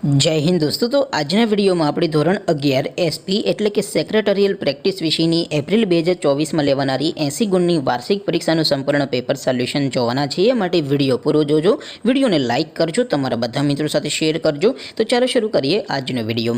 जय हिंद दोस्तों। तो आज वीडियो में अपनी धोरण 11 एसपी एटले के सेक्रेटरियल प्रेक्टिस विषयनी एप्रिल 2024 में लेवानारी 80 गुणनी वार्षिक परीक्षाનું संपूर्ण पेपर सोल्यूशन જોવાના છે। એ માટે વિડીયો પૂરો જોજો, વિડીયોને લાઇક કરજો, તમારા બધા મિત્રો સાથે શેર કરજો। તો ચાલો શરૂ કરીએ આજનો વિડીયો।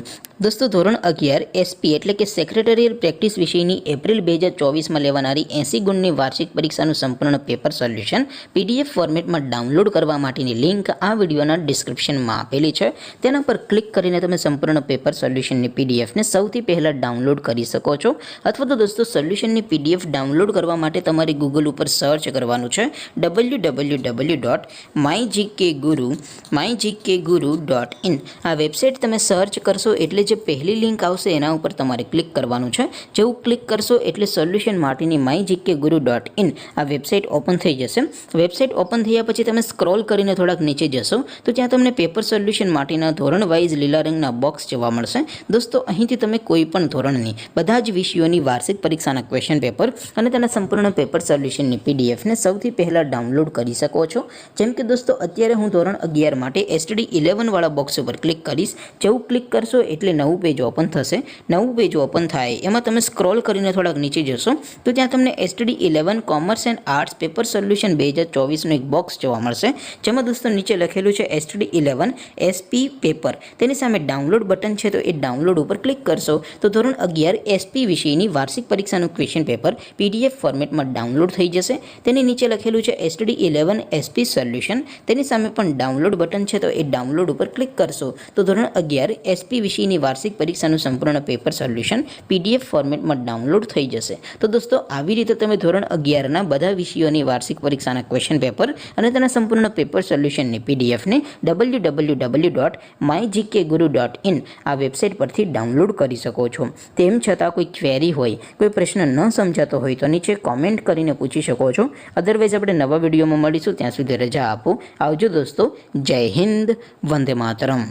दोस्तों ધોરણ 11 એસપી એટલે કે સેક્રેટરિયલ પ્રેક્ટિસ વિષયની એપ્રિલ 2024 માં લેવાનારી 80 ગુણની વાર્ષિક પરીક્ષાનું સંપૂર્ણ પેપર સોલ્યુશન પીડીએફ ફોર્મેટમાં ડાઉનલોડ કરવા માટેની લિંક આ વિડીયોના ડિસ્ક્રિપ્શનમાં આપેલી છે। તેના પર ક્લિક કરીને તમે સંપૂર્ણ પેપર સોલ્યુશનની પીડીએફને સૌથી પહેલાં ડાઉનલોડ કરી શકો છો। અથવા તો દોસ્તો સોલ્યુશનની પીડીએફ ડાઉનલોડ કરવા માટે તમારે ગૂગલ ઉપર સર્ચ કરવાનું છે www.mygkguru.in। આ વેબસાઇટ તમે સર્ચ કરશો એટલે જે પહેલી લિંક આવશે એના ઉપર તમારે ક્લિક કરવાનું છે। જેવું ક્લિક કરશો એટલે સોલ્યુશન માટેની mygkguru.in આ વેબસાઇટ ઓપન થઈ જશે। વેબસાઇટ ઓપન થયા પછી તમે સ્ક્રોલ કરીને થોડાક નીચે જશો તો ત્યાં તમને પેપર સોલ્યુશન માટેના ધોરણ વાઇઝ લીલા રંગના બોક્સ જોવા મળશે। દોસ્તો અહીંથી તમે કોઈ પણ ધોરણની બધા જ વિષયોની વાર્ષિક પરીક્ષાના ક્વેશ્ચન પેપર અને તેના સંપૂર્ણ પેપર સોલ્યુશનની પીડીએફને સૌથી પહેલાં ડાઉનલોડ કરી શકો છો। જેમ કે દોસ્તો અત્યારે હું ધોરણ 11 માટે STD 11 વાળા બોક્સ ઉપર ક્લિક કરીશ। જેવું ક્લિક કરશો એટલે નવું પેજ ઓપન થશે। નવું પેજ ઓપન થાય એમાં તમે સ્ક્રોલ કરીને થોડાક નીચે જશો તો ત્યાં તમને STD 11 commerce and arts paper solution 2024નું એક બોક્સ જોવા મળશે। જેમાં દોસ્તો નીચે લખેલું છે STD 11 SP પેપર। તેની સામે ડાઉનલોડ બટન છે તો એ ડાઉનલોડ ઉપર ક્લિક કરશો તો ધોરણ 11 SP વિષયની વાર્ષિક પરીક્ષાનું ક્વેશ્ચન પેપર PDF ફોર્મેટમાં ડાઉનલોડ થઈ જશે। તેની નીચે લખેલું છે STD 11 SP સોલ્યુશન। તેની સામે પણ ડાઉનલોડ બટન છે તો એ ડાઉનલોડ ઉપર ક્લિક કરશો તો ધોરણ 11 SP વિષયની વાર્ષિક પરીક્ષાનું સંપૂર્ણ પેપર સોલ્યુશન PDF ફોર્મેટમાં ડાઉનલોડ થઈ જશે। તો દોસ્તો આવી રીતે તમે ધોરણ 11ના બધા વિષયોની વાર્ષિક પરીક્ષાના ક્વેશ્ચન પેપર અને તેના સંપૂર્ણ પેપર સોલ્યુશનની પીડીએફને www.mygkguru.in આ વેબસાઇટ પરથી ડાઉનલોડ કરી શકો છો। તેમ છતાં કોઈ ક્વેરી હોય, કોઈ પ્રશ્ન ન સમજાતો હોય તો નીચે કોમેન્ટ કરીને પૂછી શકો છો। અધરવાઇઝ આપણે નવા વિડીયોમાં મળીશું, ત્યાં સુધી રજા આપો। આવજો દોસ્તો। જય હિન્દ, વંદે માતરમ।